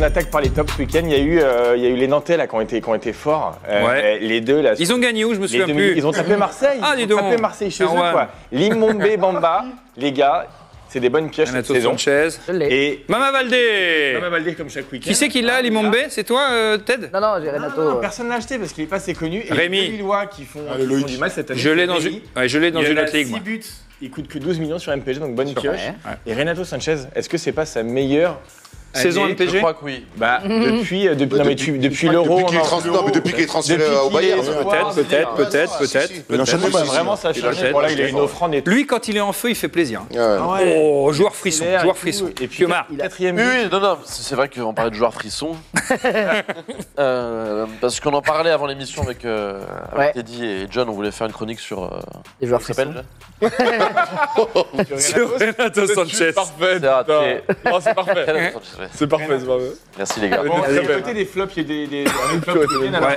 on attaque par les tops ce week-end. Il y a eu les Nantais là qui ont été forts. Les deux là. Ils ont gagné où? Je me souviens plus. Ils ont tapé Marseille. Ah, dis donc. Ils ont tapé Marseille chez eux quoi. Limombe, Bamba, les gars. C'est des bonnes pioches cette saison. Sanchez. Et Mama Baldé. Mama Baldé comme chaque week-end. Qui c'est qui l'a, Limombe? C'est toi, Ted? Non, j'ai Renato. Personne n'a acheté parce qu'il est pas assez connu. Et Rémi. les Lillois qui font du mal cette année. Je l'ai dans une autre ligue, moi. 6 buts. Il coûte que 12 millions sur MPG, donc bonne pioche. Ouais. Et Renato Sanchez, est-ce que c'est pas sa meilleure Saison année? MPG? Je crois que oui. Bah, depuis l'Euro. Depuis qu'il est transféré au Bayern. Peut-être. Il enchaîne les matchs. Vraiment, ça change. Bon, là, il a une offrande et tout. Lui, quand il est en feu, il fait plaisir. Ouais. Oh, joueur frisson. Et puis, quatrième but. Oui, non, c'est vrai qu'on parlait de joueurs frissons. Parce qu'on en parlait avant l'émission avec Teddy et John, on voulait faire une chronique sur. Les joueurs comment il s'appelle Sur Renato Sanchez. Parfait. C'est c'est parfait. raté. C'est parfait. Merci les gars. Bon, à côté des flops, il y a des flops qui viennent, alors.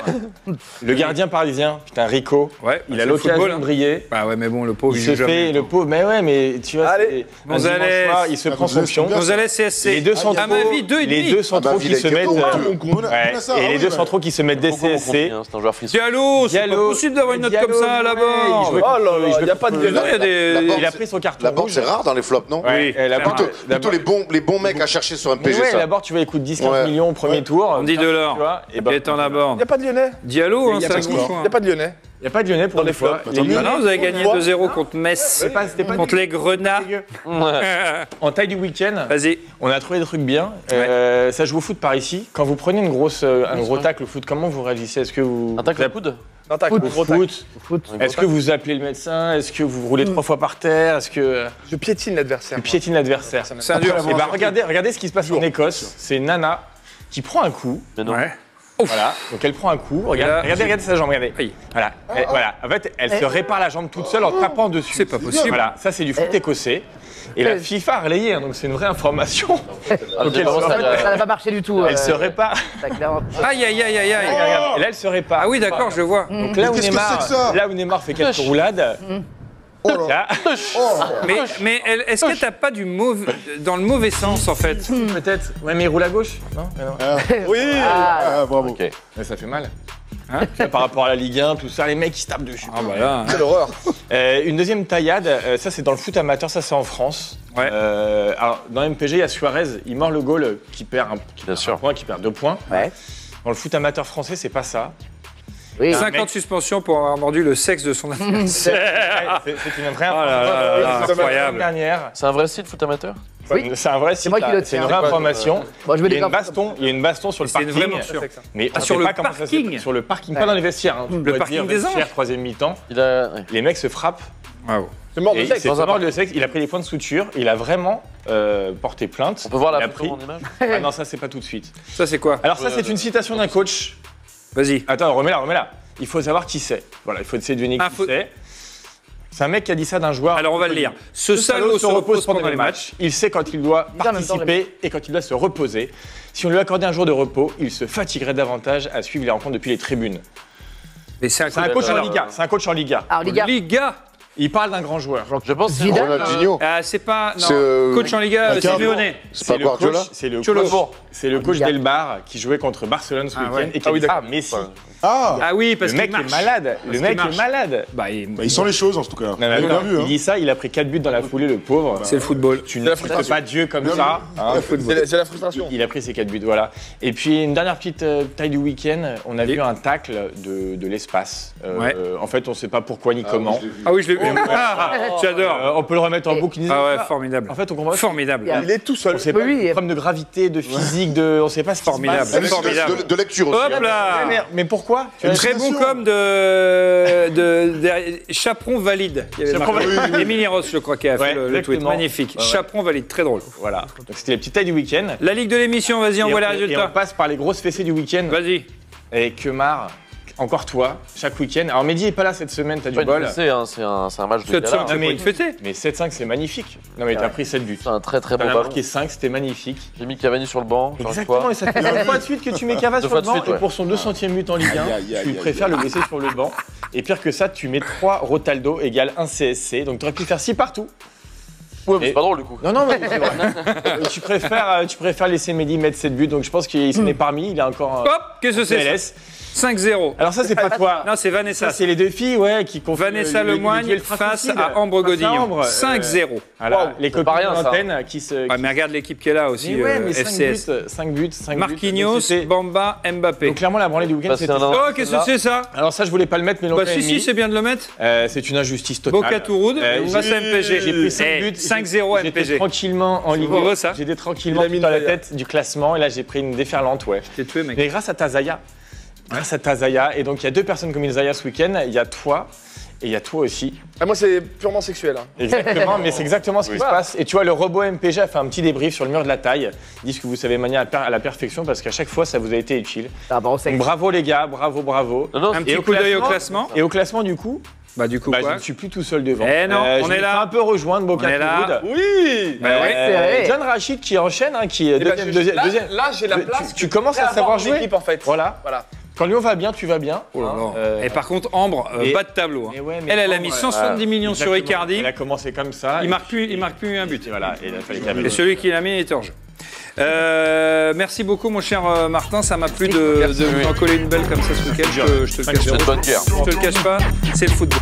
Le gardien parisien, putain, Rico. Ouais, Il a l'occasion de briller. Bah ouais, mais bon, le pauvre, Il se fait le pauvre. Mais ouais, mais tu vois, Allez. un dimanche Gonzalez. soir, il se prend son pion. Gonzalez CSC. Les deux centraux, à ma vie, les deux centraux qui se mettent. Et les deux centraux qui se mettent des CSC. C'est un joueur frisson. Diallo, c'est pas possible d'avoir une note comme ça là-bas. Oh là là, il n'y a pas de Non, il y a des. Il a pris son carton La Laborde, rouge. c'est rare dans les flops, non? Ouais, et Laborde, Plutôt les bons mecs à chercher sur un PG, ouais, ça. Laborde, tu vois, il coûte 10-15 millions au premier tour. On dit de l'or. Tu vois, et ben, Gaëtan Laborde. Il n'y a pas de Lyonnais. Diallo, Il y a c'est pas la de bouche. Il n'y a pas de Lyonnais. il n'y a pas de Lyonnais pour Dans les flops. Les Lyonnais, Ah non, vous avez gagné 2-0 contre Metz, c'était pas contre les Grenats. en taille du week-end. Vas-y. On a trouvé des trucs bien. Ça joue au foot par ici. Quand vous prenez un gros tacle au foot, comment vous réagissez? Est-ce que vous... Un tacle à coude. Un tacle, gros tacle. Est-ce que vous appelez le médecin? Est-ce que vous roulez 3 fois par terre? Est-ce que Je piétine l'adversaire. tu piétines l'adversaire? C'est un dur. Et bah regardez ce qui se passe en Écosse. C'est Nana qui prend un coup. Mais non. Ouais. Voilà. Donc elle prend un coup. Regardez sa jambe. Regardez. Oui. Voilà. Voilà. En fait, elle se répare la jambe toute seule en tapant dessus. C'est pas possible. Voilà. Ça c'est du foot écossais. Et la FIFA a relayé, hein, donc c'est une vraie information. Donc elle, Ça n'a pas marché du tout. elle se répare. Ça, clairement. Aïe, aïe, aïe, aïe, aïe. Regarde, et là elle se répare. Ah oui, d'accord, je vois. Donc là où, qu'est-ce que c'est que ça Neymar, là où Neymar fait 4 roulades, là, Mais est-ce que t'as pas dans le mauvais sens en fait? peut-être. Ouais, mais il roule à gauche. Non, mais non. Oui. Ah, bravo. Ok. Mais ça fait mal. Hein, par rapport à la Ligue 1, tout ça, les mecs ils se tapent dessus. Ah bah là. Quelle horreur. Une deuxième taillade, ça c'est dans le foot amateur, ça c'est en France. Ouais. Alors dans MPG, il y a Suarez, il mord le goal qui perd Bien sûr. un point, qui perd 2 points. Ouais. Dans le foot amateur français, c'est pas ça. Oui. 50 suspensions pour avoir mordu le sexe de son adversaire. C'est une vraie Oh là là là, information. incroyable. Dernière. C'est un vrai site foot amateur? Oui. C'est un vrai site, moi qui le c'est une tiens. vraie information. Moi, je veux Il y a des une baston sur le C'est une parking. vraie morsure. Mais on sur sait le pas comment ça parking. se- Sur le parking, pas dans les vestiaires. Hein. Le parking des vestiaire, Anges. troisième mi-temps. Il a. Les mecs se frappent. Waouh. C'est mort de Et sexe. c'est mort de sexe. Il a pris des points de suture. Il a vraiment porté plainte. On peut voir Il la a photo pris. en image? Ah non, ça c'est pas tout de suite. Ça c'est quoi? Alors ça c'est une citation d'un coach. Vas-y. Attends, remets-la. Il faut savoir qui c'est. Voilà, il faut essayer de deviner qui c'est. C'est un mec qui a dit ça d'un joueur. Alors on va le lire. Ce salaud se repose pendant les matchs. Il sait quand il doit en même temps, participer et quand il doit se reposer. Si on lui accordait un jour de repos, il se fatiguerait davantage à suivre les rencontres depuis les tribunes. Mais c'est C'est un coach en Alors, Liga. C'est un coach en Liga. Alors, les gars, Liga. Il parle d'un grand joueur. Je pense que c'est Zidane. Ronaldinho. Ah, c'est pas. C'est, Non. Coach en Liga, Ricardo. Simeone. C'est pas Guardiola? C'est le coach Liga. d'Elbar qui jouait contre Barcelone ce Ah week-end ouais. et qui a dit ça à Messi. Ah, Ah oui, parce Le mec qu'il est marche. malade. Le qu'il mec marche. est malade. Bah, ils sont les choses en tout cas. Non, mais J'ai attends, bien vu, il hein. dit ça, il a pris 4 buts dans la foulée, le pauvre. c'est le football. Tu ne traites pas Dieu comme ça. hein. C'est la frustration. Il a pris ses 4 buts, voilà. Et puis une dernière petite taille du week-end, on a vu un tacle de l'espace. Ouais. En fait, on ne sait pas pourquoi ni comment. Ah oui, je l'ai vu. J'adore. On peut le remettre en boucle. Ah ouais, formidable. En fait, on comprend pas. Formidable. Il est tout seul. On sait pas. Oui, oui. Problème de gravité, de physique, on ne sait pas ce qui Formidable. se passe. Formidable. De lecture aussi. Hop là. Mais pourquoi Très bon com de Chaperon valide. Il y avait Chaperon marqué. valide. Émilie Ross, je crois, qui a fait Ouais, le tweet. exactement. Magnifique. Ouais, ouais. Chaperon valide, très drôle. Voilà. Donc c'était la petite taille du week-end. La ligue de l'émission, vas-y, on voit les Et on résultats. passe par les grosses fessées du week-end. Vas-y. Et Kemar, encore toi, chaque week-end. Alors Mehdi est pas là cette semaine, t'as C'est pas du bol. une fessée, hein, c'est un match de 700, gala. c'est mais- pas une fêtée. Mais 7-5, c'est magnifique. Non mais t'as pris 7 buts. C'est un très très beau T'en as ballon. marqué 5, c'était magnifique. J'ai mis Cavani sur le banc. sur Exactement, toi. et ça fait 2 fois de suite que tu mets Cavas Deux sur le fois de banc. suite, ouais. Et pour son 200e but en Ligue 1, tu préfères le laisser sur le banc. Et pire que ça, tu mets 3 Rotaldo égale 1 CSC. Donc tu aurais pu faire 6 partout. Ouais, mais c'est pas drôle du coup. Non, mais c'est vrai. tu préfères laisser Mehdi mettre 7 buts, donc je pense qu'il s'en est parmi, il est encore Hop, qu'est-ce que c'est ça PLS. 5-0. Alors ça, c'est pas toi. Non, c'est Vanessa. Ça, c'est les deux filles, ouais, qui confient Vanessa Lemoigne duel face fratricide. à Ambre Face à Godillon. Ambre, 5-0. Voilà, Wow, les c'est pas copines rien, ça. d'antenne qui se... Ouais, mais regarde l'équipe qui est là aussi, Mais ouais, mais FCS. 5 buts. Marquinhos, Bamba, Mbappé. Donc clairement, la branlée du week-end, Bah, c'est c'était un- ça. Oh, qu'est-ce que c'est ça? Alors ça, je voulais pas le mettre, mais l'on Bah l'a si, mis. c'est bien de le mettre. C'est une injustice totale. Boca Touroud face à MPG. J'ai pris 5 Eh, buts. 5-0 J'étais MPG. tranquillement en Ligue heureux, 1. ça J'étais tranquillement Il a mis dans la une taille. tête du classement. Et là, j'ai pris une déferlante, ouais. T'es tué, mec. Mais grâce à Tazaya. Et donc, il y a 2 personnes comme Tazaya ce week-end. Il y a toi et il y a toi aussi. Ah, moi, c'est purement sexuel. Hein. Exactement, mais c'est exactement ce qui se passe. Et tu vois, le robot MPG a fait un petit débrief sur le mur de la taille. Ils disent que vous savez manier à la perfection parce qu'à chaque fois, ça vous a été utile. Par rapport au sexe. Donc, bravo les gars, bravo. Non, Un c'est- petit coup d'œil au classement. Et au classement, du coup, Bah du coup je quoi? ne suis plus tout seul devant. Eh non, on je est me là. fais un peu rejoindre Boca On est là. Touroud. Oui. Bah ouais. serré. John Rachid qui enchaîne, hein, qui est Eh ben, deuxième. là, j'ai la place. Tu commences à Prêt savoir avoir jouer. l'équipe, en fait. Voilà. Voilà. Quand Lyon va bien, tu vas bien. Oh là là. Euh, Et par contre, Ambre, et- bas de tableau. hein. mais ouais, mais Elle a Ambre, mis 170 millions sur Exactement. Icardi. Elle a commencé comme ça. Il marque plus un but. Et voilà, et il a fallu qu'elle Et mette. celui qui l'a mis est hors jeu. Merci beaucoup, mon cher Martin. Ça m'a plu de m'en coller une belle comme ça ce week-end. Je te le cache c'est une bonne guerre. Je te le cache pas. C'est le football.